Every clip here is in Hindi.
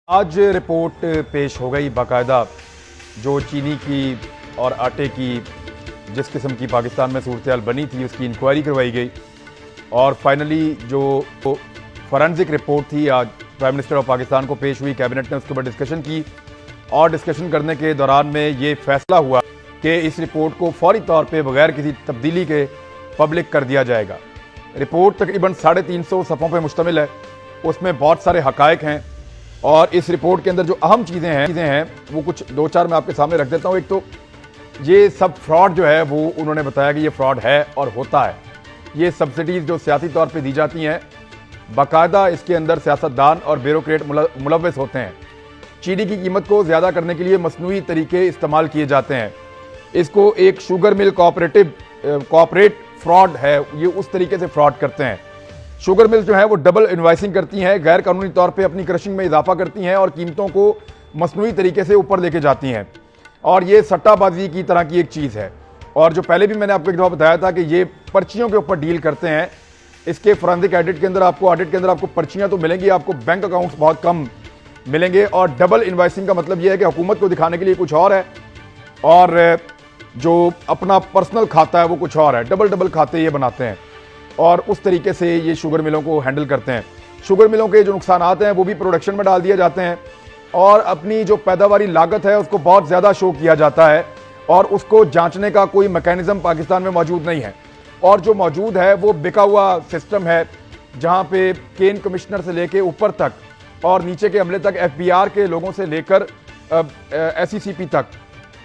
आज रिपोर्ट पेश हो गई बाकायदा जो चीनी की और आटे की जिस किस्म की पाकिस्तान में सूरत बनी थी उसकी इंक्वायरी करवाई गई और फाइनली जो फॉरेंसिक रिपोर्ट थी आज प्राइम मिनिस्टर ऑफ पाकिस्तान को पेश हुई। कैबिनेट ने उसके ऊपर डिस्कशन की और डिस्कशन करने के दौरान में ये फैसला हुआ कि इस रिपोर्ट को फौरी तौर पे बगैर किसी तब्दीली के पब्लिक कर दिया जाएगा। रिपोर्ट तकरीबन 350 सफ़ों पे मुश्तमिल है, उसमें बहुत सारे हकायक हैं और इस रिपोर्ट के अंदर जो अहम चीज़ें हैं वो कुछ 2-4 मैं आपके सामने रख देता हूँ। एक तो ये सब फ्रॉड जो है वो उन्होंने बताया कि ये फ्रॉड है और होता है। ये सब्सिडीज़ जो सियासी तौर पे दी जाती हैं बाकायदा इसके अंदर सियासतदान और ब्यूरोक्रेट मुलव्वस होते हैं। चीनी की कीमत को ज़्यादा करने के लिए मसनूई तरीके इस्तेमाल किए जाते हैं। इसको एक शुगर मिल कॉपरेट फ्रॉड है, ये उस तरीके से फ्रॉड करते हैं। शुगर मिल जो है वो डबल इनवाइसिंग करती हैं, गैर कानूनी तौर पे अपनी क्रशिंग में इजाफा करती हैं और कीमतों को मसनूई तरीके से ऊपर लेके जाती हैं और ये सट्टाबाजी की तरह की एक चीज़ है। और जो पहले भी मैंने आपको एक दफ़ा बताया था कि ये पर्चियों के ऊपर डील करते हैं। इसके फोरेंसिक ऑडिट के अंदर आपको पर्चियाँ तो मिलेंगी, आपको बैंक अकाउंट्स बहुत कम मिलेंगे। और डबल इनवाइसिंग का मतलब यह है कि हुकूमत को दिखाने के लिए कुछ और है और जो अपना पर्सनल खाता है वो कुछ और है। डबल खाते ये बनाते हैं और उस तरीके से ये शुगर मिलों को हैंडल करते हैं। शुगर मिलों के जो नुकसान हैं वो भी प्रोडक्शन में डाल दिए जाते हैं और अपनी जो पैदावारी लागत है उसको बहुत ज़्यादा शो किया जाता है और उसको जांचने का कोई मैकेनिज्म पाकिस्तान में मौजूद नहीं है। और जो मौजूद है वो बिका हुआ सिस्टम है जहाँ पे केन कमिश्नर से लेके ऊपर तक और नीचे के अमले तक FBR के लोगों से लेकर SECP तक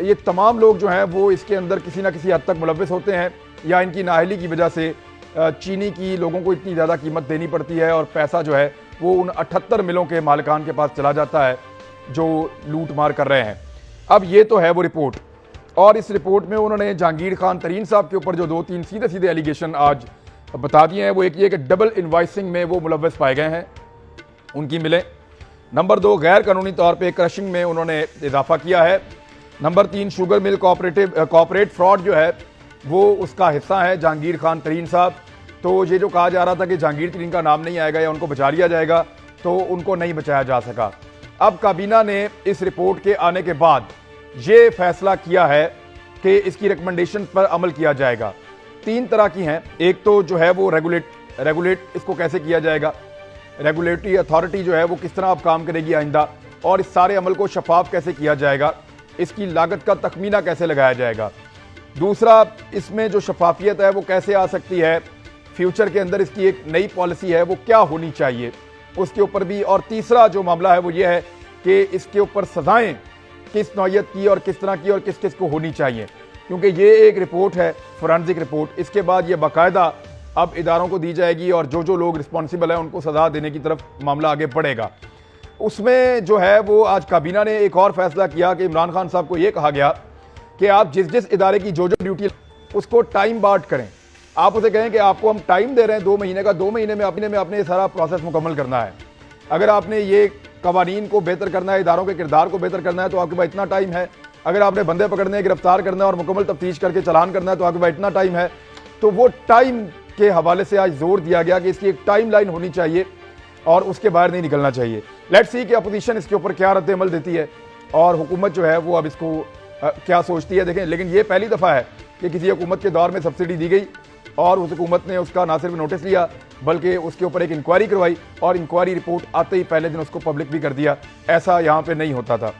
ये तमाम लोग जो हैं वो इसके अंदर किसी ना किसी हद तक मुलव्वस होते हैं या इनकी नाअहली की वजह से चीनी की लोगों को इतनी ज़्यादा कीमत देनी पड़ती है और पैसा जो है वो उन 78 मिलों के मालिकान के पास चला जाता है जो लूट मार कर रहे हैं। अब ये तो है वो रिपोर्ट और इस रिपोर्ट में उन्होंने जहांगीर खान तरीन साहब के ऊपर जो 2-3 सीधे एलिगेशन आज बता दिए हैं। वो एक ये कि डबल इनवाइसिंग में वो मुलव्वस पाए गए हैं, उनकी मिलें। नंबर 2, गैर कानूनी तौर पर क्रशिंग में उन्होंने इजाफा किया है। Number 3, sugar mill corporate fraud जो है वो उसका हिस्सा है जहांगीर खान तरीन साहब। तो ये जो कहा जा रहा था कि जहांगीर तरीन का नाम नहीं आएगा या उनको बचा लिया जाएगा, तो उनको नहीं बचाया जा सका। अब काबीना ने इस रिपोर्ट के आने के बाद ये फैसला किया है कि इसकी रिकमेंडेशन पर अमल किया जाएगा। 3 तरह की हैं। एक तो जो है वो रेगुलेट इसको कैसे किया जाएगा, रेगुलेटरी अथॉरिटी जो है वो किस तरह अब काम करेगी आइंदा और इस सारे अमल को शफाफ कैसे किया जाएगा, इसकी लागत का तखमीना कैसे लगाया जाएगा। दूसरा, इसमें जो शफाफियत है वो कैसे आ सकती है, फ्यूचर के अंदर इसकी एक नई पॉलिसी है वो क्या होनी चाहिए उसके ऊपर भी। और तीसरा जो मामला है वो ये है कि इसके ऊपर सजाएं किस नौयत की और किस तरह की और किस किस को होनी चाहिए, क्योंकि ये एक रिपोर्ट है फोरेंसिक रिपोर्ट। इसके बाद ये बाकायदा अब इदारों को दी जाएगी और जो लोग रिस्पॉन्सिबल हैं उनको सजा देने की तरफ मामला आगे बढ़ेगा। उसमें जो है वो आज काबीना ने एक और फैसला किया कि इमरान खान साहब को ये कहा गया कि आप जिस इदारे की जो ड्यूटी उसको टाइम बार्ड करें। आप उसे कहें कि आपको हम टाइम दे रहे हैं 2 महीने का, 2 महीने में आपने ये सारा प्रोसेस मुकम्मल करना है। अगर आपने ये कवानीन को बेहतर करना है, इदारों के किरदार को बेहतर करना है तो आपके पास इतना टाइम है। अगर आपने बंदे पकड़ने, गिरफ्तार करना है और मुकम्मल तफ्तीश करके चालान करना है तो आपके पास इतना टाइम है। तो वो टाइम के हवाले से आज जोर दिया गया कि इसकी एक टाइम लाइन होनी चाहिए और उसके बाहर नहीं निकलना चाहिए। लेट्स सी कि अपोजिशन इसके ऊपर क्या रद्द-ए-अमल देती है और हुकूमत जो है वो अब इसको क्या सोचती है। देखें, लेकिन ये पहली दफ़ा है कि किसी हुकूमत के दौर में सब्सिडी दी गई और उस हुकूमत ने उसका ना सिर्फ नोटिस लिया बल्कि उसके ऊपर एक इंक्वायरी करवाई और इंक्वायरी रिपोर्ट आते ही पहले दिन उसको पब्लिक भी कर दिया। ऐसा यहाँ पे नहीं होता था।